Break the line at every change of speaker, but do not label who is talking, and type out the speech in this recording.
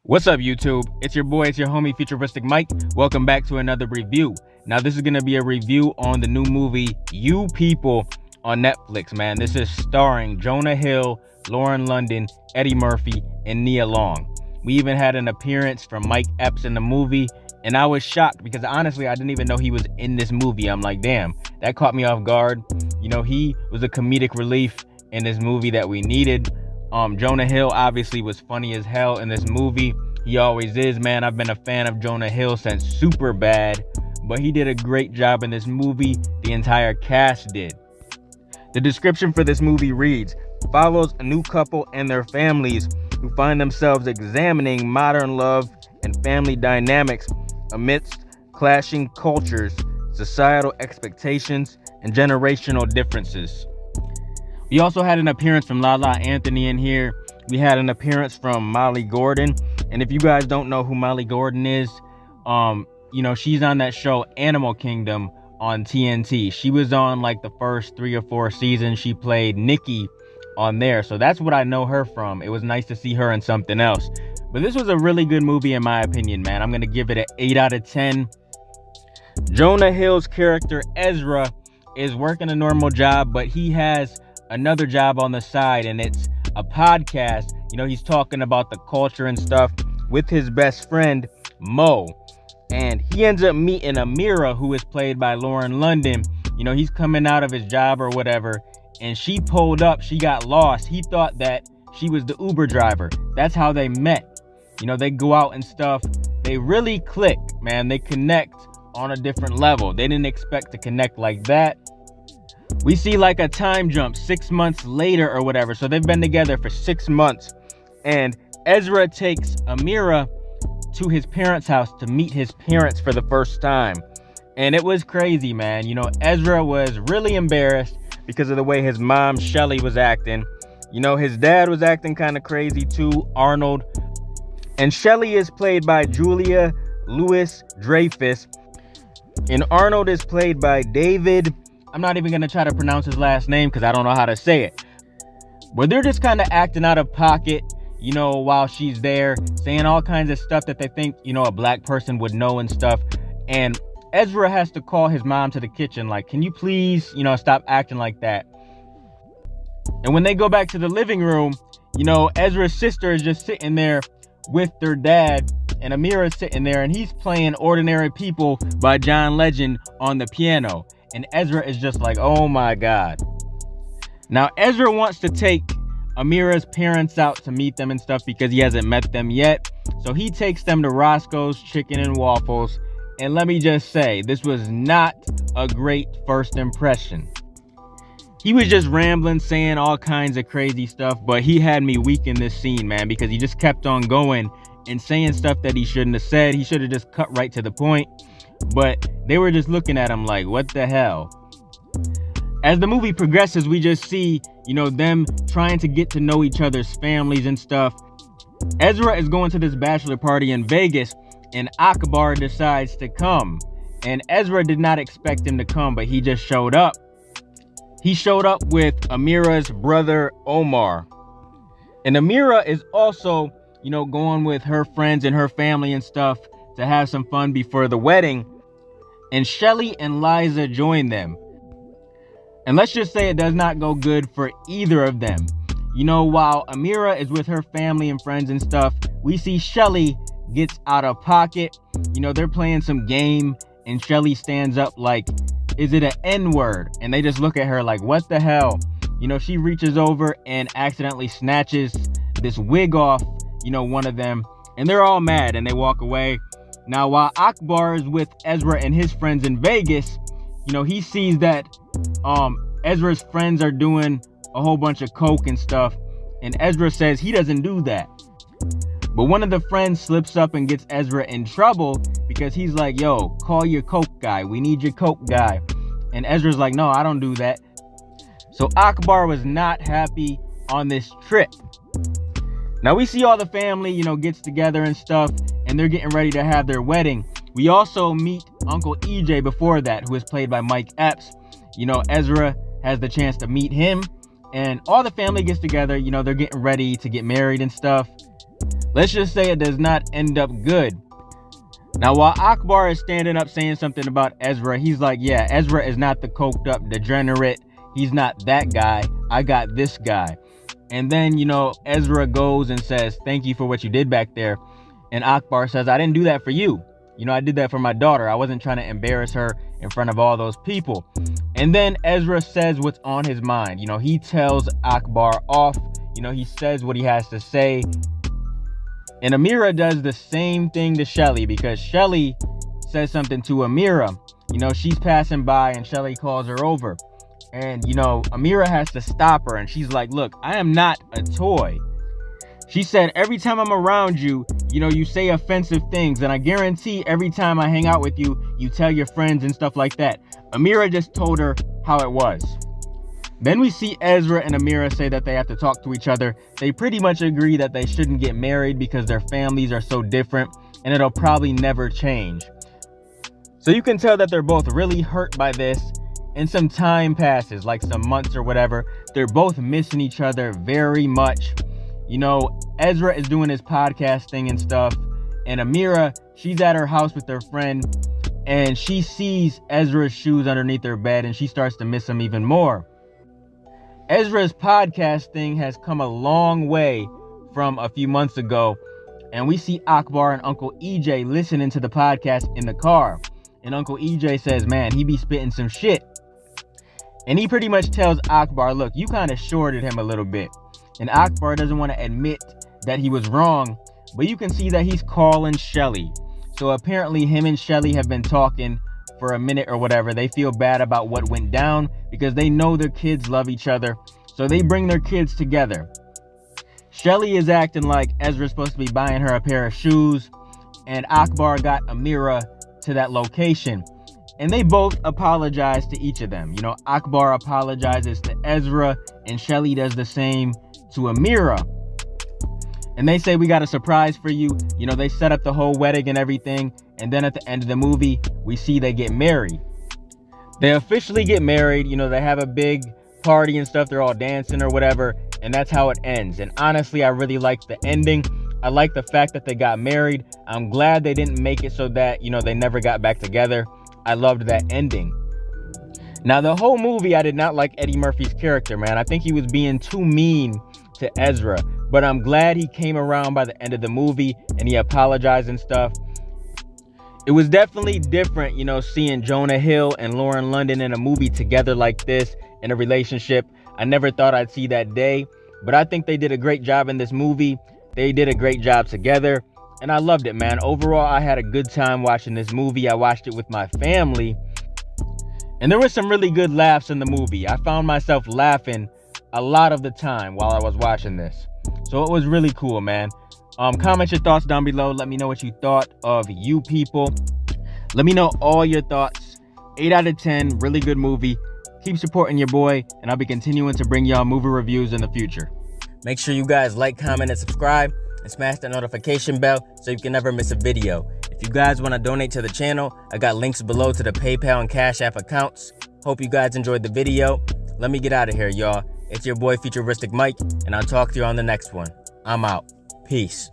What's up, YouTube? It's your boy, it's your homie, FuturisticMike. Welcome back to another review. Now, this is going to be a review on the new movie, You People, on Netflix, man. This is starring Jonah Hill, Lauren London, Eddie Murphy, and Nia Long. We even had an appearance from Mike Epps in the movie, and I was shocked because honestly, I didn't even know he was in this movie. I'm like, damn, that caught me off guard. You know, he was a comedic relief in this movie that we needed. Jonah Hill obviously was funny as hell in this movie. He always is, man. I've been a fan of Jonah Hill since Superbad, but he did a great job in this movie. The entire cast did. The description for this movie reads, follows a new couple and their families who find themselves examining modern love and family dynamics amidst clashing cultures, societal expectations, and generational differences. We also had an appearance from Lala Anthony in here. We had an appearance from Molly Gordon. And if you guys don't know who Molly Gordon is, you know, she's on that show Animal Kingdom on TNT. She was on like the first 3 or 4 seasons. She played Nikki on there. So that's what I know her from. It was nice to see her in something else. But this was a really good movie in my opinion, man. I'm going to give it an 8 out of 10. Jonah Hill's character Ezra is working a normal job, but he has another job on the side, and it's a podcast. You know, he's talking about the culture and stuff with his best friend Mo, and he ends up meeting Amira, who is played by Lauren London. You know, he's coming out of his job or whatever, and she pulled up. She got lost. He thought that she was the Uber driver. That's how they met. You know, they go out and stuff. They really click, man. They connect on a different level. They didn't expect to connect like that. We see like a time jump 6 months later or whatever. So they've been together for 6 months. And Ezra takes Amira to his parents' house to meet his parents for the first time. And it was crazy, man. You know, Ezra was really embarrassed because of the way his mom, Shelly, was acting. You know, his dad was acting kind of crazy too, Arnold. And Shelly is played by Julia Louis-Dreyfus. And Arnold is played by David. I'm not even going to try to pronounce his last name because I don't know how to say it. But they're just kind of acting out of pocket, you know, while she's there, saying all kinds of stuff that they think, you know, a black person would know and stuff. And Ezra has to call his mom to the kitchen, like, can you please, you know, stop acting like that? And when they go back to the living room, you know, Ezra's sister is just sitting there with their dad, and Amira's sitting there, and he's playing Ordinary People by John Legend on the piano. And Ezra is just like, oh my God. Now, Ezra wants to take Amira's parents out to meet them and stuff because he hasn't met them yet. So he takes them to Roscoe's Chicken and Waffles. And let me just say, this was not a great first impression. He was just rambling, saying all kinds of crazy stuff, but he had me weak in this scene, man, because he just kept on going and saying stuff that he shouldn't have said. He should have just cut right to the point. But they were just looking at him like, what the hell? As the movie progresses, we just see, you know, them trying to get to know each other's families and stuff. Ezra is going to this bachelor party in Vegas, and Akbar decides to come. And Ezra did not expect him to come, but he just showed up. He showed up with Amira's brother, Omar. And Amira is also, you know, going with her friends and her family and stuff to have some fun before the wedding. And Shelly and Liza join them. And let's just say it does not go good for either of them. You know, while Amira is with her family and friends and stuff, we see Shelly gets out of pocket. You know, they're playing some game, and Shelly stands up like, is it an N-word? And they just look at her like, what the hell? You know, she reaches over and accidentally snatches this wig off, you know, one of them. And they're all mad and they walk away. Now, while Akbar is with Ezra and his friends in Vegas, you know, he sees that Ezra's friends are doing a whole bunch of coke and stuff. And Ezra says he doesn't do that. But one of the friends slips up and gets Ezra in trouble because he's like, yo, call your coke guy. We need your coke guy. And Ezra's like, no, I don't do that. So Akbar was not happy on this trip. Now we see all the family, you know, gets together and stuff, and they're getting ready to have their wedding. We also meet Uncle EJ before that, who is played by Mike Epps. You know, Ezra has the chance to meet him, and all the family gets together. You know, they're getting ready to get married and stuff. Let's just say it does not end up good. Now, while Akbar is standing up saying something about Ezra, he's like, yeah, Ezra is not the coked up degenerate. He's not that guy. I got this guy. And then, Ezra goes and says, thank you for what you did back there. And Akbar says, I didn't do that for you. I did that for my daughter. I wasn't trying to embarrass her in front of all those people. And then Ezra says what's on his mind. He tells Akbar off. He says what he has to say. And Amira does the same thing to Shelly, because Shelly says something to Amira. She's passing by and Shelly calls her over. And, Amira has to stop her. And she's like, look, I am not a toy. She said, every time I'm around you, you say offensive things. And I guarantee every time I hang out with you, you tell your friends and stuff like that. Amira just told her how it was. Then we see Ezra and Amira say that they have to talk to each other. They pretty much agree that they shouldn't get married because their families are so different and it'll probably never change. So you can tell that they're both really hurt by this, and some time passes, like some months or whatever. They're both missing each other very much. Ezra is doing his podcast thing and stuff, and Amira, she's at her house with her friend, and she sees Ezra's shoes underneath her bed, and she starts to miss him even more. Ezra's podcast thing has come a long way from a few months ago, and we see Akbar and Uncle EJ listening to the podcast in the car. And Uncle EJ says, man, he be spitting some shit. And he pretty much tells Akbar, look, you kind of shorted him a little bit. And Akbar doesn't want to admit that he was wrong, but you can see that he's calling Shelly. So apparently him and Shelly have been talking for a minute or whatever. They feel bad about what went down because they know their kids love each other. So they bring their kids together. Shelly is acting like Ezra's supposed to be buying her a pair of shoes, and Akbar got Amira to that location. And they both apologize to each of them. Akbar apologizes to Ezra, and Shelly does the same to Amira. And they say, we got a surprise for you. They set up the whole wedding and everything. And then at the end of the movie, we see they get married. They officially get married. They have a big party and stuff. They're all dancing or whatever. And that's how it ends. And honestly, I really like the ending. I like the fact that they got married. I'm glad they didn't make it so that, they never got back together. I loved that ending. Now, the whole movie, I did not like Eddie Murphy's character, man. I think he was being too mean to Ezra. But I'm glad he came around by the end of the movie and he apologized and stuff. It was definitely different, seeing Jonah Hill and Lauren London in a movie together like this in a relationship. I never thought I'd see that day, but I think they did a great job in this movie. They did a great job together, and I loved it, man. Overall, I had a good time watching this movie. I watched it with my family, and there were some really good laughs in the movie. I found myself laughing a lot of the time while I was watching this. So it was really cool, man. Comment your thoughts down below. Let me know what you thought of You People. Let me know all your thoughts. 8 out of 10, really good movie. Keep supporting your boy, and I'll be continuing to bring y'all movie reviews in the future. Make sure you guys like, comment, and subscribe, and smash that notification bell so you can never miss a video. If you guys want to donate to the channel, I got links below to the PayPal and Cash App accounts. Hope you guys enjoyed the video. Let me get out of here, y'all. It's your boy FuturisticMike, and I'll talk to you on the next one. I'm out. Peace.